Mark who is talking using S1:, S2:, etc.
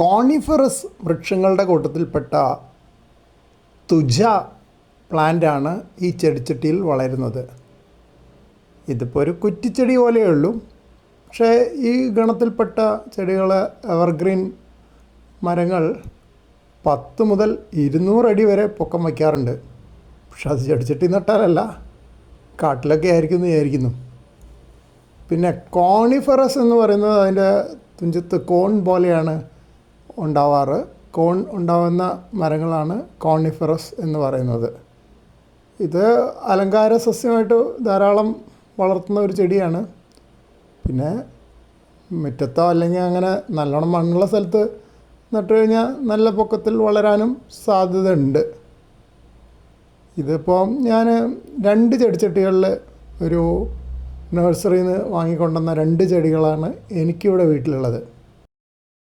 S1: Coniferous വൃക്ഷങ്ങളുടെ കൂട്ടത്തിൽപ്പെട്ട thuja പ്ലാന്റാണ് ഈ ചെടിച്ചട്ടിയിൽ വളരുന്നത്. ഇതിപ്പോൾ ഒരു കുറ്റിച്ചെടി പോലെയേ ഉള്ളൂ. പക്ഷേ ഈ ഗണത്തിൽപ്പെട്ട ചെടികൾ, എവർഗ്രീൻ മരങ്ങൾ 10 മുതൽ 200 അടി വരെ പൊക്കം വയ്ക്കാറുണ്ട്. പക്ഷെ അത് ചെടിച്ചട്ടി നട്ടാലല്ല, കാട്ടിലൊക്കെ ആയിരിക്കും എന്ന് വിചാരിക്കുന്നു. പിന്നെ കോണിഫറസ് എന്ന് പറയുന്നത് അതിൻ്റെ തുഞ്ചത്ത് കോൺ പോലെയാണ് ഉണ്ടാവാറ്. കോൺ ഉണ്ടാകുന്ന മരങ്ങളാണ് കോണിഫറസ് എന്ന് പറയുന്നത്. ഇത് അലങ്കാര സസ്യമായിട്ട് ധാരാളം വളർത്തുന്ന ഒരു ചെടിയാണ്. പിന്നെ മുറ്റത്തോ അല്ലെങ്കിൽ അങ്ങനെ നല്ലോണം മണ്ണുള്ള സ്ഥലത്ത് നട്ടു കഴിഞ്ഞാൽ നല്ല പൊക്കത്തിൽ വളരാനും സാധ്യതയുണ്ട്. ഇതിപ്പോൾ ഞാൻ 2 ചെടിച്ചട്ടികളിൽ ഒരു നഴ്സറിയിൽ നിന്ന് വാങ്ങിക്കൊണ്ടുവന്ന 2 ചെടികളാണ് എനിക്കിവിടെ വീട്ടിലുള്ളത്.